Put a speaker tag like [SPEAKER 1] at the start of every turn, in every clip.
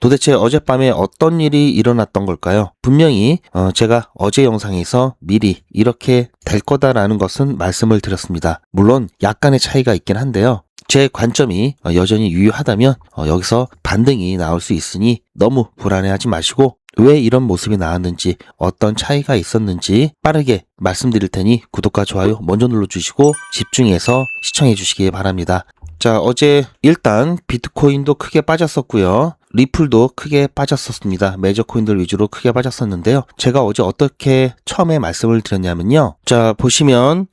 [SPEAKER 1] 도대체 어젯밤에 어떤 일이 일어났던 걸까요? 분명히 제가 어제 영상에서 미리 이렇게 될 거다라는 것은 말씀을 드렸습니다. 물론 약간의 차이가 있긴 한데요. 제 관점이 여전히 유효하다면 여기서 반등이 나올 수 있으니 너무 불안해하지 마시고 왜 이런 모습이 나왔는지 어떤 차이가 있었는지 빠르게 말씀드릴 테니 구독과 좋아요 먼저 눌러주시고 집중해서 시청해 주시기 바랍니다. 자, 어제 일단 비트코인도 크게 빠졌었고요. 리플도 크게 빠졌었습니다. 메이저 코인들 위주로 크게 빠졌었는데요. 제가 어제 어떻게 처음에 말씀을 드렸냐면요. 자, 보시면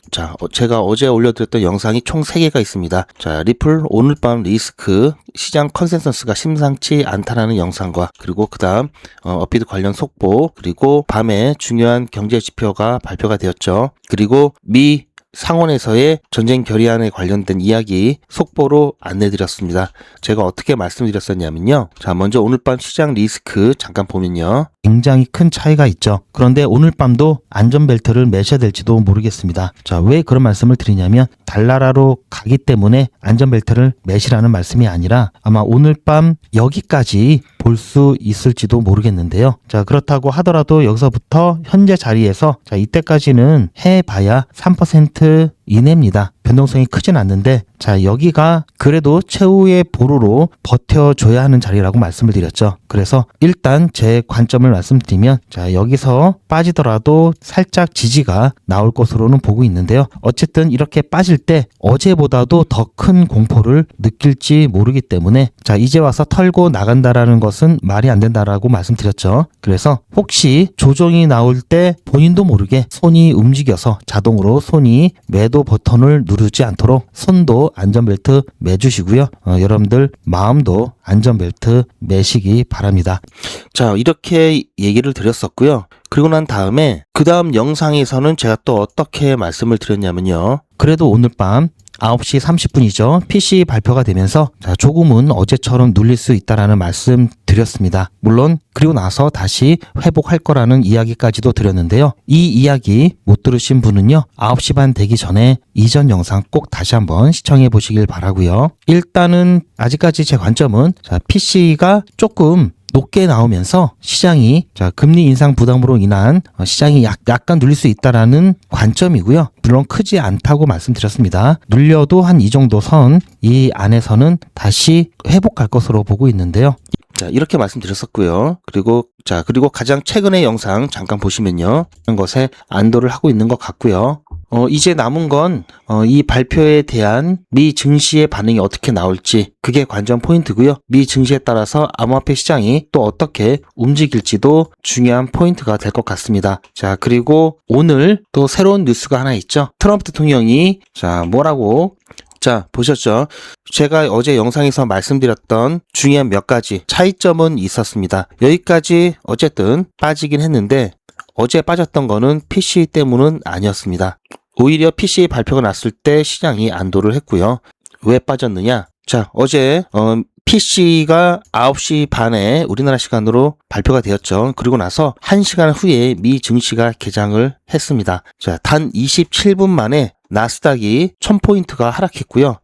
[SPEAKER 1] 제가 어제 올려드렸던 영상이 총 3개가 있습니다. 자, 리플 오늘 밤 리스크 시장 컨센서스가 심상치 않다라는 영상과 그리고 그다음 업비트 관련 속보 그리고 밤에 중요한 경제 지표가 발표가 되었죠. 그리고 미 상원에서의 전쟁 결의안에 관련된 이야기 속보로 안내드렸습니다. 제가 어떻게 말씀드렸었냐면요. 자, 먼저 오늘 밤 시장 리스크 잠깐 보면요. 굉장히 큰 차이가 있죠. 그런데 오늘 밤도 안전벨트를 매셔야 될지도 모르겠습니다. 자, 왜 그런 말씀을 드리냐면 달나라로 가기 때문에 안전벨트를 매시라는 말씀이 아니라 아마 오늘 밤 여기까지 볼 수 있을지도 모르겠는데요. 자, 그렇다고 하더라도 여기서부터 현재 자리에서 자, 이때까지는 해봐야 3% 이내입니다. 변동성이 크진 않는데 자, 여기가 그래도 최후의 보루로 버텨줘야 하는 자리라고 말씀을 드렸죠. 그래서 일단 제 관점을 말씀드리면 자, 여기서 빠지더라도 살짝 지지가 나올 것으로는 보고 있는데요. 어쨌든 이렇게 빠질 때 어제보다도 더 큰 공포를 느낄지 모르기 때문에 자, 이제 와서 털고 나간다라는 것은 말이 안 된다라고 말씀드렸죠. 그래서 혹시 조정이 나올 때 본인도 모르게 손이 움직여서 자동으로 손이 매도 버튼을 누르지 않도록 손도 안전벨트 매주시고요. 여러분들 마음도 안전벨트 매시기 바랍니다. 자, 이렇게 얘기를 드렸었고요. 그리고 난 다음에 그 다음 영상에서는 제가 또 어떻게 말씀을 드렸냐면요. 그래도 오늘 밤 9시 30분이죠. PC 발표가 되면서 자, 조금은 어제처럼 눌릴 수 있다라는 말씀 드렸습니다. 물론 그리고 나서 다시 회복할 거라는 이야기까지도 드렸는데요. 이 이야기 못 들으신 분은요. 9시 반 되기 전에 이전 영상 꼭 다시 한번 시청해 보시길 바라고요. 일단은 아직까지 제 관점은 자, PC가 조금 높게 나오면서 시장이 자, 금리 인상 부담으로 인한 시장이 약간 눌릴 수 있다라는 관점이고요. 물론 크지 않다고 말씀드렸습니다. 눌려도 한 이 정도 선 이 안에서는 다시 회복할 것으로 보고 있는데요. 자, 이렇게 말씀드렸었고요. 그리고 가장 최근의 영상 잠깐 보시면요. 이런 것에 안도를 하고 있는 것 같고요. 이제 남은 건 이 발표에 대한 미 증시의 반응이 어떻게 나올지 그게 관전 포인트고요. 미 증시에 따라서 암호화폐 시장이 또 어떻게 움직일지도 중요한 포인트가 될 것 같습니다. 자, 그리고 오늘 또 새로운 뉴스가 하나 있죠. 트럼프 대통령이 뭐라고 자, 보셨죠? 제가 어제 영상에서 말씀드렸던 중요한 몇 가지 차이점은 있었습니다. 여기까지 어쨌든 빠지긴 했는데 어제 빠졌던 거는 PC 때문은 아니었습니다. 오히려 PC 발표가 났을 때 시장이 안도를 했고요. 왜 빠졌느냐? 자, 어제 PC가 9시 반에 우리나라 시간으로 발표가 되었죠. 그리고 나서 1시간 후에 미 증시가 개장을 했습니다. 자, 단 27분 만에 나스닥이 1000포인트가 하락했고요.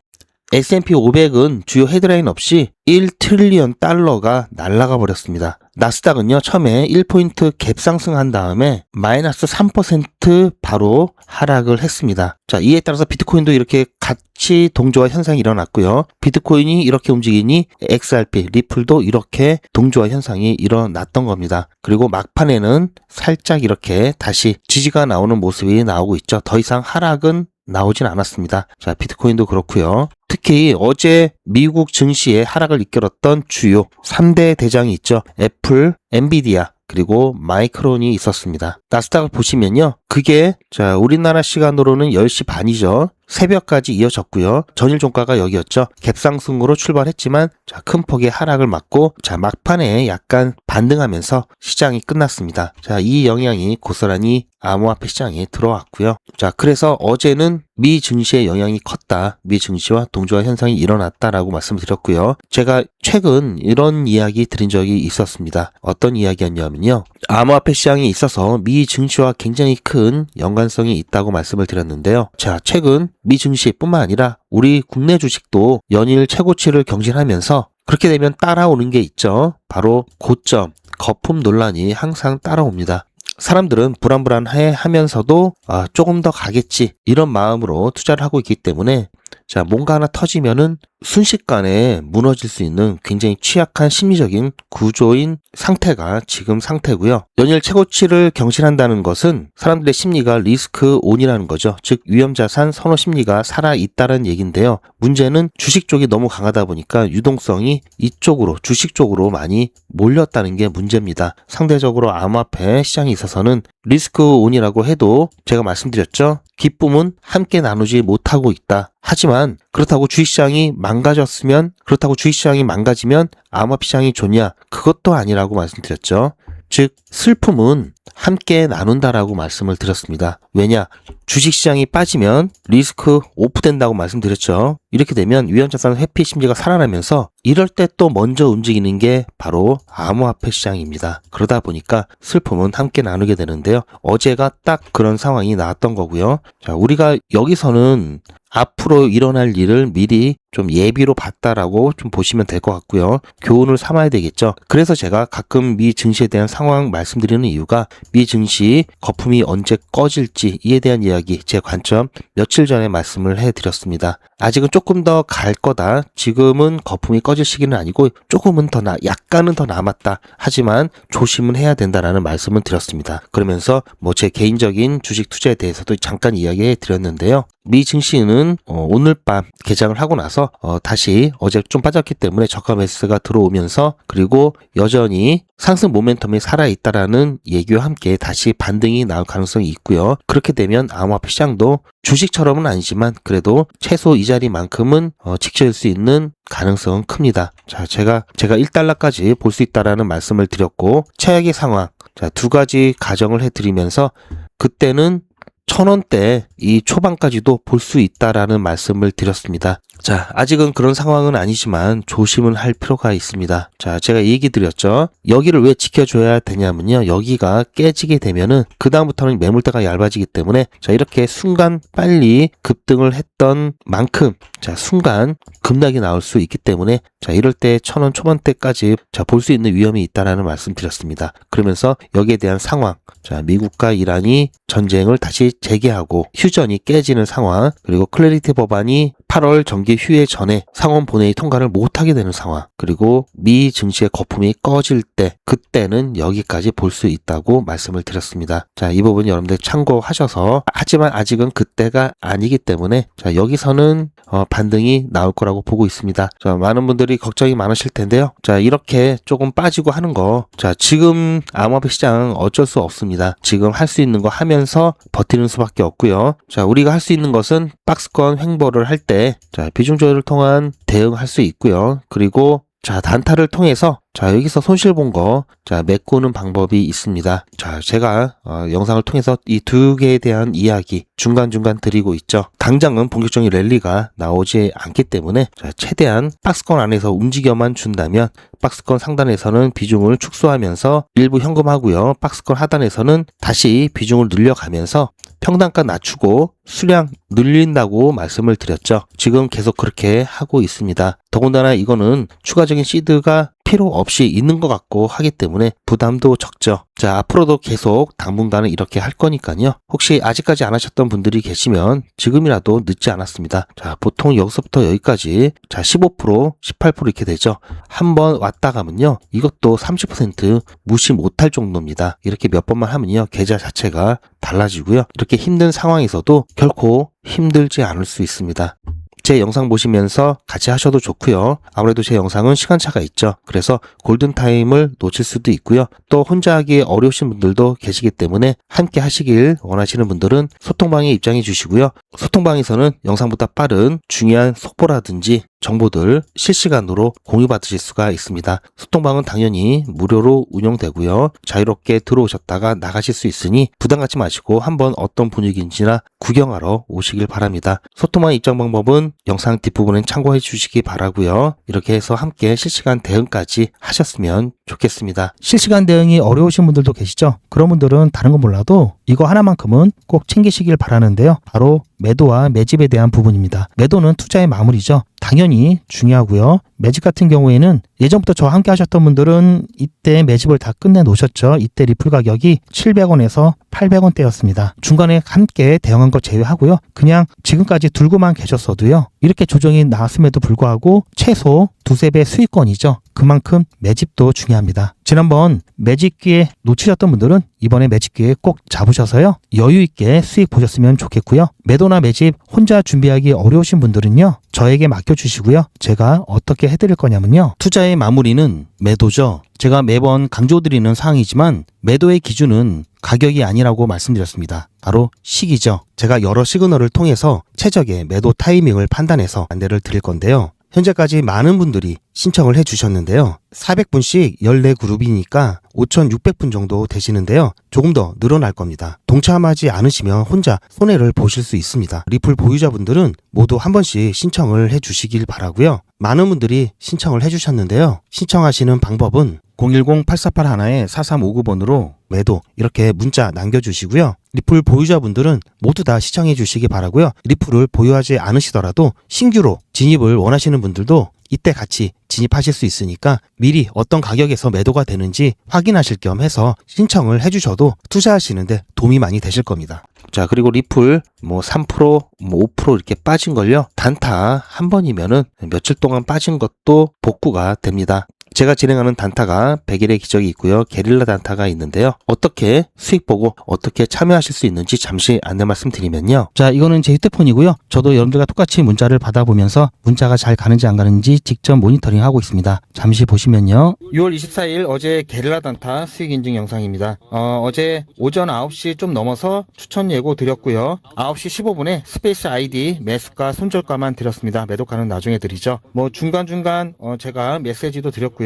[SPEAKER 1] S&P 500은 주요 헤드라인 없이 1트릴리언 달러가 날아가 버렸습니다. 나스닥은요, 처음에 1포인트 갭 상승한 다음에 마이너스 3% 바로 하락을 했습니다. 자, 이에 따라서 비트코인도 이렇게 같이 동조화 현상이 일어났고요. 비트코인이 이렇게 움직이니 XRP, 리플도 이렇게 동조화 현상이 일어났던 겁니다. 그리고 막판에는 살짝 이렇게 다시 지지가 나오는 모습이 나오고 있죠. 더 이상 하락은 나오진 않았습니다. 자, 비트코인도 그렇고요. 특히 어제 미국 증시에 하락을 이끌었던 주요 3대 대장이 있죠. 애플, 엔비디아, 그리고 마이크론이 있었습니다. 나스닥을 보시면요. 그게 우리나라 시간으로는 10시 반이죠. 새벽까지 이어졌고요. 전일 종가가 여기였죠. 갭상승으로 출발했지만 큰 폭의 하락을 맞고 막판에 약간 반등하면서 시장이 끝났습니다. 이 영향이 고스란히 암호화폐 시장에 들어왔고요. 그래서 어제는 미 증시의 영향이 컸다. 미 증시와 동조화 현상이 일어났다라고 말씀드렸고요. 제가 최근 이런 이야기 드린 적이 있었습니다. 어떤 이야기였냐면요. 암호화폐 시장에 있어서 미 증시와 굉장히 큰 연관성이 있다고 말씀을 드렸는데요. 최근 미 증시뿐만 아니라 우리 국내 주식도 연일 최고치를 경신하면서 그렇게 되면 따라오는 게 있죠. 바로 고점, 거품 논란이 항상 따라옵니다. 사람들은 불안불안해 하면서도 조금 더 가겠지 이런 마음으로 투자를 하고 있기 때문에 자, 뭔가 하나 터지면은 순식간에 무너질 수 있는 굉장히 취약한 심리적인 구조인 상태가 지금 상태고요. 연일 최고치를 경신한다는 것은 사람들의 심리가 리스크 온이라는 거죠. 즉 위험자산 선호 심리가 살아있다는 얘기인데요. 문제는 주식 쪽이 너무 강하다 보니까 유동성이 이쪽으로 주식 쪽으로 많이 몰렸다는 게 문제입니다. 상대적으로 암호화폐 시장에 있어서는 리스크 온이라고 해도 제가 말씀드렸죠. 기쁨은 함께 나누지 못하고 있다. 하지만 그렇다고 주식시장이 망가지면 암호화폐 시장이 좋냐? 그것도 아니라고 말씀드렸죠. 즉 슬픔은 함께 나눈다라고 말씀을 드렸습니다. 왜냐? 주식시장이 빠지면 리스크 오프 된다고 말씀드렸죠. 이렇게 되면 위험자산 회피 심리가 살아나면서 이럴 때 또 먼저 움직이는 게 바로 암호화폐 시장입니다. 그러다 보니까 슬픔은 함께 나누게 되는데요. 어제가 딱 그런 상황이 나왔던 거고요. 자, 우리가 여기서는 앞으로 일어날 일을 미리 좀 예비로 봤다라고 좀 보시면 될 것 같고요. 교훈을 삼아야 되겠죠. 그래서 제가 가끔 미 증시에 대한 상황 말씀드리는 이유가 미 증시 거품이 언제 꺼질지 이에 대한 이야기, 제 관점 며칠 전에 말씀을 해드렸습니다. 아직은 조금 더 갈 거다. 지금은 거품이 꺼질 시기는 아니고 조금은 더 약간은 더 남았다. 하지만 조심은 해야 된다라는 말씀을 드렸습니다. 그러면서 제 개인적인 주식 투자에 대해서도 잠깐 이야기해 드렸는데요. 미 증시는 오늘 밤 개장을 하고 나서 다시 어제 좀 빠졌기 때문에 저가 매수가 들어오면서 그리고 여전히 상승 모멘텀이 살아있다라는 얘기와 함께 다시 반등이 나올 가능성이 있고요. 그렇게 되면 암호화폐 시장도 주식처럼은 아니지만 그래도 최소 이 자리만큼은 지켜질 수 있는 가능성은 큽니다. 자, 제가 1달러까지 볼 수 있다라는 말씀을 드렸고 최악의 상황, 자, 두 가지 가정을 해드리면서 그때는 1,000원대 이 초반까지도 볼 수 있다라는 말씀을 드렸습니다. 자, 아직은 그런 상황은 아니지만 조심은 할 필요가 있습니다. 자, 제가 얘기 드렸죠. 여기를 왜 지켜줘야 되냐면요. 여기가 깨지게 되면은 그다음부터는 매물대가 얇아지기 때문에 자, 이렇게 순간 빨리 급등을 했던 만큼 자, 순간 급락이 나올 수 있기 때문에 자, 이럴 때 1,000원 초반대까지 자, 볼 수 있는 위험이 있다라는 말씀 드렸습니다. 그러면서 여기에 대한 상황, 자, 미국과 이란이 전쟁을 다시 재개하고 휴전이 깨지는 상황, 그리고 클래리티 법안이 8월 정기 휴회 전에 상원 본회의 통과를 못하게 되는 상황, 그리고 미 증시의 거품이 꺼질 때 그때는 여기까지 볼 수 있다고 말씀을 드렸습니다. 자, 이 부분 여러분들 참고하셔서 하지만 아직은 그때가 아니기 때문에 자, 여기서는 반등이 나올 거라고 보고 있습니다. 자, 많은 분들이 걱정이 많으실 텐데요. 자, 이렇게 조금 빠지고 하는 거, 자, 지금 암호화폐 시장 어쩔 수 없습니다. 지금 할 수 있는 거 하면서 버티는 수밖에 없고요. 자, 우리가 할 수 있는 것은 박스권 횡보를 할 때 자, 비중 조절을 통한 대응할 수 있고요. 그리고 자, 단타를 통해서 자, 여기서 손실 본 거, 자, 메꾸는 방법이 있습니다. 자, 제가 영상을 통해서 이 두 개에 대한 이야기 중간중간 드리고 있죠. 당장은 본격적인 랠리가 나오지 않기 때문에 자, 최대한 박스권 안에서 움직여만 준다면 박스권 상단에서는 비중을 축소하면서 일부 현금하고요. 박스권 하단에서는 다시 비중을 늘려가면서 평단가 낮추고 수량 늘린다고 말씀을 드렸죠. 지금 계속 그렇게 하고 있습니다. 더군다나 이거는 추가적인 시드가 필요 없이 있는 것 같고 하기 때문에 부담도 적죠. 자, 앞으로도 계속 당분간은 이렇게 할 거니까요. 혹시 아직까지 안 하셨던 분들이 계시면 지금이라도 늦지 않았습니다. 자, 보통 여기서부터 여기까지 자, 15%, 18% 이렇게 되죠. 한번 왔다 가면요. 이것도 30% 무시 못할 정도입니다. 이렇게 몇 번만 하면요. 계좌 자체가 달라지고요. 이렇게 힘든 상황에서도 결코 힘들지 않을 수 있습니다. 제 영상 보시면서 같이 하셔도 좋고요. 아무래도 제 영상은 시간차가 있죠. 그래서 골든타임을 놓칠 수도 있고요. 또 혼자 하기 어려우신 분들도 계시기 때문에 함께 하시길 원하시는 분들은 소통방에 입장해 주시고요. 소통방에서는 영상보다 빠른 중요한 속보라든지 정보들 실시간으로 공유받으실 수가 있습니다. 소통방은 당연히 무료로 운영되고요. 자유롭게 들어오셨다가 나가실 수 있으니 부담 갖지 마시고 한번 어떤 분위기인지나 구경하러 오시길 바랍니다. 소통방 입장 방법은 영상 뒷부분에 참고해 주시기 바라고요. 이렇게 해서 함께 실시간 대응까지 하셨으면 좋겠습니다.
[SPEAKER 2] 실시간 대응이 어려우신 분들도 계시죠? 그런 분들은 다른 건 몰라도 이거 하나만큼은 꼭 챙기시길 바라는데요. 바로 매도와 매집에 대한 부분입니다. 매도는 투자의 마무리죠. 당연히 중요하고요. 매집 같은 경우에는 예전부터 저와 함께 하셨던 분들은 이때 매집을 다 끝내 놓으셨죠. 이때 리플 가격이 700원에서 800원대였습니다. 중간에 함께 대응한 거 제외하고요. 그냥 지금까지 들고만 계셨어도요. 이렇게 조정이 나왔음에도 불구하고 최소 두세 배 수익권이죠. 그만큼 매집도 중요합니다. 지난번 매집 기회 놓치셨던 분들은 이번에 매집 기회 꼭 잡으셔서요. 여유 있게 수익 보셨으면 좋겠고요. 매도나 매집 혼자 준비하기 어려우신 분들은요. 저에게 맡겨주시고요. 제가 어떻게 해드릴 거냐면요. 투자의 마무리는 매도죠. 제가 매번 강조드리는 사항이지만 매도의 기준은 가격이 아니라고 말씀드렸습니다. 바로 시기죠. 제가 여러 시그널을 통해서 최적의 매도 타이밍을 판단해서 안내를 드릴 건데요. 현재까지 많은 분들이 신청을 해주셨는데요. 400분씩 14그룹이니까 5,600분 정도 되시는데요. 조금 더 늘어날 겁니다. 동참하지 않으시면 혼자 손해를 보실 수 있습니다. 리플 보유자분들은 모두 한 번씩 신청을 해주시길 바라고요. 많은 분들이 신청을 해주셨는데요. 신청하시는 방법은 010-8481-4359번으로 매도 이렇게 문자 남겨주시고요. 리플 보유자분들은 모두 다 시청해 주시기 바라고요. 리플을 보유하지 않으시더라도 신규로 진입을 원하시는 분들도 이때 같이 진입하실 수 있으니까 미리 어떤 가격에서 매도가 되는지 확인하실 겸 해서 신청을 해주셔도 투자하시는데 도움이 많이 되실 겁니다. 자, 그리고 리플 3%, 5% 이렇게 빠진 걸요. 단타 한 번이면은 며칠 동안 빠진 것도 복구가 됩니다. 제가 진행하는 단타가 100일의 기적이 있고요. 게릴라 단타가 있는데요. 어떻게 수익 보고 어떻게 참여하실 수 있는지 잠시 안내 말씀드리면요. 자, 이거는 제 휴대폰이고요. 저도 여러분들과 똑같이 문자를 받아보면서 문자가 잘 가는지 안 가는지 직접 모니터링하고 있습니다. 잠시 보시면요. 6월 24일 어제 게릴라 단타 수익 인증 영상입니다. 어제 오전 9시 좀 넘어서 추천 예고 드렸고요. 9시 15분에 스페이스 아이디 매수가 손절가만 드렸습니다. 매도가는 나중에 드리죠. 중간중간 제가 메시지도 드렸고요.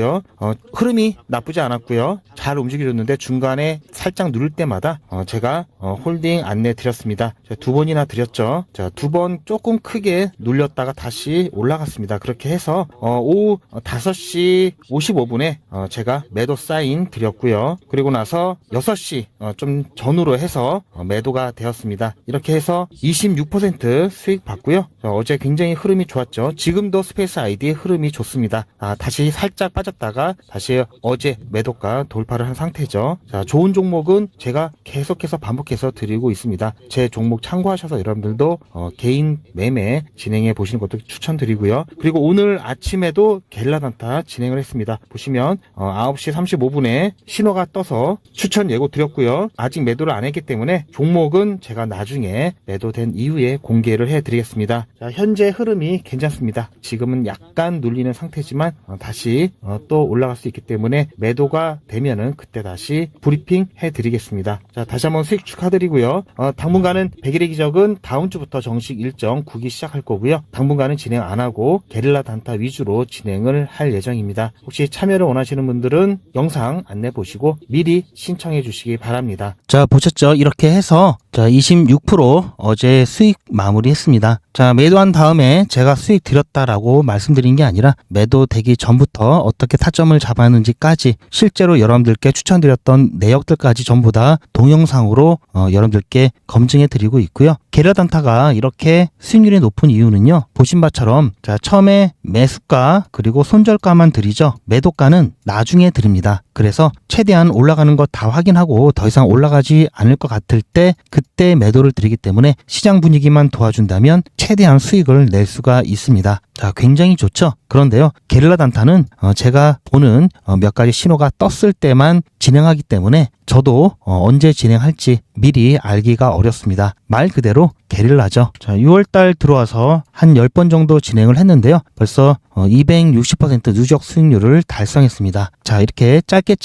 [SPEAKER 2] 흐름이 나쁘지 않았고요. 잘 움직여줬는데 중간에 살짝 누를 때마다 제가 홀딩 안내 드렸습니다. 두 번이나 드렸죠. 자, 두 번 조금 크게 눌렸다가 다시 올라갔습니다. 그렇게 해서 오후 5시 55분에 제가 매도 사인 드렸고요. 그리고 나서 6시 좀 전후로 해서 매도가 되었습니다. 이렇게 해서 26% 수익 봤고요. 어제 굉장히 흐름이 좋았죠. 지금도 스페이스 아이디 흐름이 좋습니다. 다시 살짝 빠졌다가 다시 어제 매도가 돌파를 한 상태죠. 자, 좋은 종목은 제가 계속해서 반복해서 드리고 있습니다. 제 종목 참고하셔서 여러분들도 개인 매매 진행해 보시는 것도 추천드리고요. 그리고 오늘 아침에도 게릴라 단타 진행을 했습니다. 보시면 9시 35분에 신호가 떠서 추천 예고 드렸고요. 아직 매도를 안 했기 때문에 종목은 제가 나중에 매도된 이후에 공개를 해드리겠습니다. 자, 현재 흐름이 괜찮습니다. 지금은 약간 눌리는 상태지만 다시 또 올라갈 수 있기 때문에 매도가 되면은 그때 다시 브리핑 해드리겠습니다. 자, 다시 한번 수익 축하드리고요. 당분간은 100일의 기적은 다음 주부터 정식 일정 구기 시작할 거고요. 당분간은 진행 안 하고 게릴라 단타 위주로 진행을 할 예정입니다. 혹시 참여를 원하시는 분들은 영상 안내 보시고 미리 신청해 주시기 바랍니다. 자, 보셨죠? 이렇게 해서 26% 어제 수익 마무리했습니다. 자, 매도한 다음에 제가 수익 드렸다라고 말씀드린 게 아니라 매도되기 전부터 어떻게 타점을 잡았는지까지 실제로 여러분들께 추천드렸던 내역들까지 전부 다 동영상으로 여러분들께 검증해 드리고 있고요. 게릴라 단타가 이렇게 수익률이 높은 이유는요. 보신 바처럼 자, 처음에 매수가 그리고 손절가만 드리죠. 매도가는 나중에 드립니다. 그래서 최대한 올라가는 거 다 확인하고 더 이상 올라가지 않을 것 같을 때 그때 매도를 드리기 때문에 시장 분위기만 도와준다면 최대한 수익을 낼 수가 있습니다. 자, 굉장히 좋죠. 그런데요, 게릴라 단타는 제가 보는 몇 가지 신호가 떴을 때만 진행하기 때문에 저도 언제 진행할지 미리 알기가 어렵습니다. 말 그대로 게릴라죠. 자, 6월달 들어와서 한 10번 정도 진행을 했는데요. 벌써 260% 누적 수익률을 달성했습니다. 자, 이렇게 짧게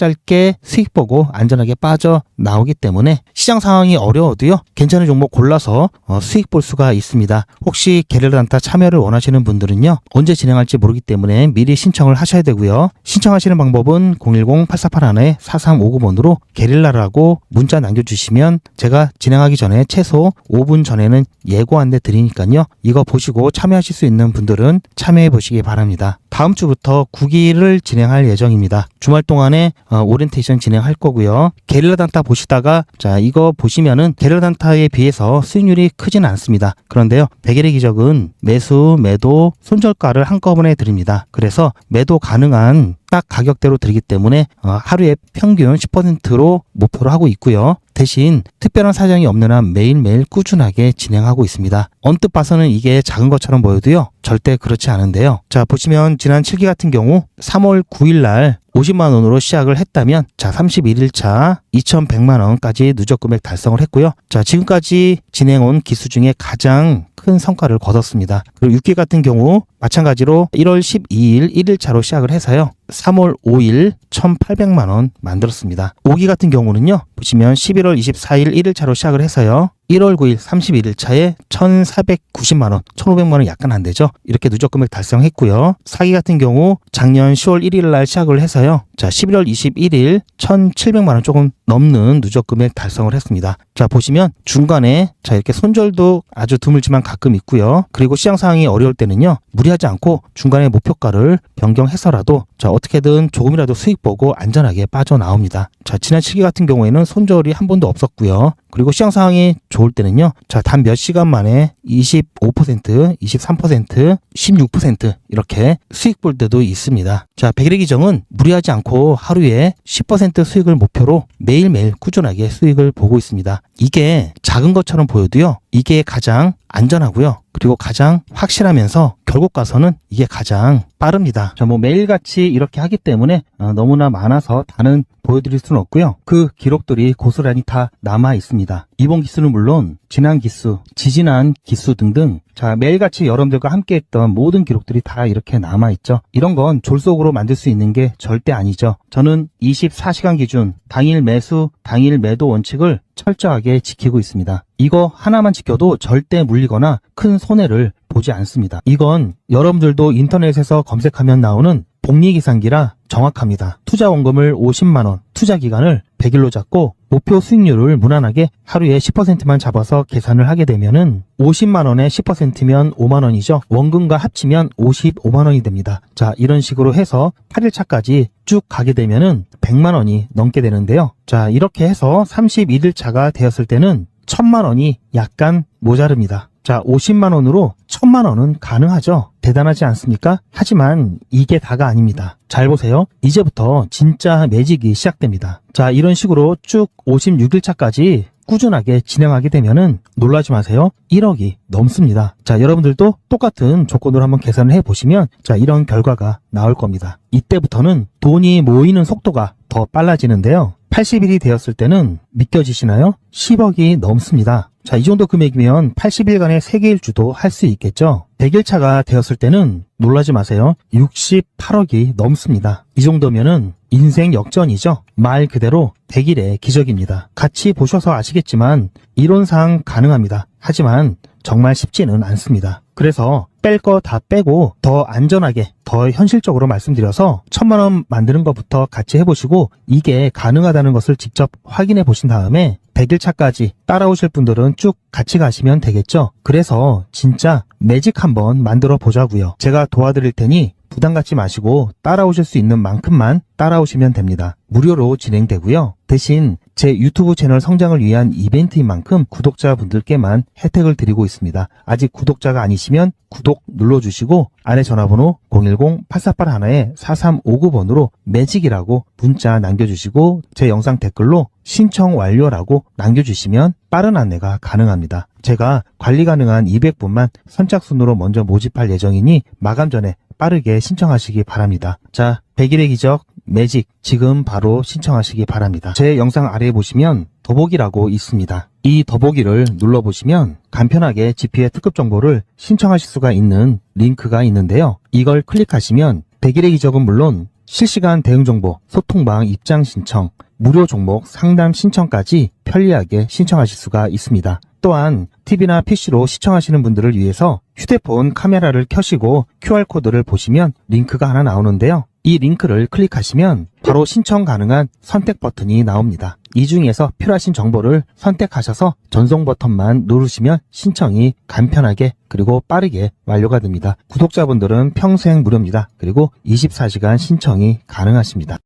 [SPEAKER 2] 수익 보고 안전하게 빠져나오기 때문에 시장 상황이 어려워도요. 괜찮은 종목 골라서 수익 볼 수가 있습니다. 혹시 게릴라 단타 참여를 원하시는 분들은요. 언제 진행할지 모르기 때문에 미리 신청을 하셔야 되고요. 신청하시는 방법은 010-8481-4359번으로 게릴라라고 문자 남겨주시면 제가 진행하기 전에 최소 5분 전에는 예고 안내 드리니까요. 이거 보시고 참여하실 수 있는 분들은 참여해 보시기 바랍니다. 다음 주부터 9기를 진행할 예정입니다. 주말 동안에 오리엔테이션 진행할 거고요. 게릴라 단타 보시다가 자 이거 보시면은 게릴라 단타에 비해서 수익률이 크진 않습니다. 그런데요, 백일의 기적은 매수, 매도, 손절가를 한꺼번에 드립니다. 그래서 매도 가능한 딱 가격대로 드리기 때문에 하루에 평균 10%로 목표로 하고 있고요. 대신 특별한 사정이 없는 한 매일매일 꾸준하게 진행하고 있습니다. 언뜻 봐서는 이게 작은 것처럼 보여도요, 절대 그렇지 않은데요. 자, 보시면 지난 7기 같은 경우 3월 9일 날 50만 원으로 시작을 했다면 자 31일차 2,100만 원까지 누적 금액 달성을 했고요. 자, 지금까지 진행온 기수 중에 가장 큰 성과를 거뒀습니다. 그리고 6기 같은 경우 마찬가지로 1월 12일 1일차로 시작을 해서요. 3월 5일 1,800만 원 만들었습니다. 5기 같은 경우는요. 보시면 11월 24일 1일차로 시작을 해서요. 1월 9일 31일차에 1,490만 원, 1,500만 원 약간 안 되죠. 이렇게 누적 금액 달성했고요. 4기 같은 경우 작년 10월 1일 날 시작을 해서요. 자, 11월 21일 1,700만 원 조금 넘는 누적 금액 달성을 했습니다. 자, 보시면 중간에 자 이렇게 손절도 아주 드물지만 가끔 있고요. 그리고 시장 상황이 어려울 때는요. 무리하지 않고 중간에 목표가를 변경해서라도 자 어떻게든 조금이라도 수익 보고 안전하게 빠져나옵니다. 자, 지난 7기 같은 경우에는 손절이 한 번도 없었고요. 그리고 시장 상황이 좋을 때는요. 자, 단 몇 시간 만에 25%, 23%, 16% 이렇게 수익 볼 때도 있습니다. 자, 백일의 기정은 무리하지 않고 하루에 10% 수익을 목표로 매일매일 꾸준하게 수익을 보고 있습니다. 이게 작은 것처럼 보여도요. 이게 가장 안전하고요. 그리고 가장 확실하면서 결국 가서는 이게 가장 빠릅니다. 자, 매일같이 이렇게 하기 때문에 너무나 많아서 다는 보여드릴 수는 없고요. 그 기록들이 고스란히 다 남아 있습니다. 이번 기수는 물론 지난 기수, 지지난 기수 등등 자 매일같이 여러분들과 함께 했던 모든 기록들이 다 이렇게 남아 있죠. 이런 건 졸속으로 만들 수 있는 게 절대 아니죠. 저는 24시간 기준 당일 매수, 당일 매도 원칙을 철저하게 지키고 있습니다. 이거 하나만 지켜도 절대 물리거나 큰 손해를 보지 않습니다. 이건 여러분들도 인터넷에서 검색하면 나오는 복리계산기라 정확합니다. 투자 원금을 50만원, 투자 기간을 100일로 잡고 목표 수익률을 무난하게 하루에 10%만 잡아서 계산을 하게 되면은 50만원에 10%면 5만원이죠. 원금과 합치면 55만원이 됩니다. 자, 이런 식으로 해서 8일차까지 쭉 가게 되면은 100만원이 넘게 되는데요. 자, 이렇게 해서 31일차가 되었을 때는 1000만원이 약간 모자릅니다. 자, 50만원으로 1000만원은 가능하죠. 대단하지 않습니까? 하지만 이게 다가 아닙니다. 잘 보세요. 이제부터 진짜 매직이 시작됩니다. 자, 이런 식으로 쭉 56일차까지 꾸준하게 진행하게 되면은 놀라지 마세요. 1억이 넘습니다. 자, 여러분들도 똑같은 조건으로 한번 계산을 해보시면 자, 이런 결과가 나올 겁니다. 이때부터는 돈이 모이는 속도가 더 빨라지는데요. 80일이 되었을 때는 믿겨지시나요? 10억이 넘습니다. 자, 이 정도 금액이면 80일간의 세계일주도 할 수 있겠죠. 100일차가 되었을 때는 놀라지 마세요. 68억이 넘습니다. 이 정도면은 인생 역전이죠. 말 그대로 100일의 기적입니다. 같이 보셔서 아시겠지만 이론상 가능합니다. 하지만 정말 쉽지는 않습니다. 그래서 뺄 거 다 빼고 더 안전하게 더 현실적으로 말씀드려서 1000만원 만드는 것부터 같이 해보시고 이게 가능하다는 것을 직접 확인해 보신 다음에 100일차까지 따라오실 분들은 쭉 같이 가시면 되겠죠. 그래서 진짜 매직 한번 만들어 보자고요. 제가 도와드릴 테니 부담 갖지 마시고 따라오실 수 있는 만큼만 따라오시면 됩니다. 무료로 진행되고요. 대신 제 유튜브 채널 성장을 위한 이벤트인 만큼 구독자분들께만 혜택을 드리고 있습니다. 아직 구독자가 아니시면 구독 눌러주시고 아래 전화번호 010-8481-4359번으로 매직이라고 문자 남겨주시고 제 영상 댓글로 신청 완료라고 남겨주시면 빠른 안내가 가능합니다. 제가 관리 가능한 200분만 선착순으로 먼저 모집할 예정이니 마감 전에 빠르게 신청하시기 바랍니다. 자, 100일의 기적 매직 지금 바로 신청하시기 바랍니다. 제 영상 아래에 보시면 더보기라고 있습니다. 이 더보기를 눌러보시면 간편하게 GP의 특급 정보를 신청하실 수가 있는 링크가 있는데요. 이걸 클릭하시면 100일의 기적은 물론 실시간 대응 정보, 소통방 입장 신청, 무료 종목 상담 신청까지 편리하게 신청하실 수가 있습니다. 또한 TV나 PC로 시청하시는 분들을 위해서 휴대폰 카메라를 켜시고 QR코드를 보시면 링크가 하나 나오는데요. 이 링크를 클릭하시면 바로 신청 가능한 선택 버튼이 나옵니다. 이 중에서 필요하신 정보를 선택하셔서 전송 버튼만 누르시면 신청이 간편하게 그리고 빠르게 완료가 됩니다. 구독자분들은 평생 무료입니다. 그리고 24시간 신청이 가능하십니다.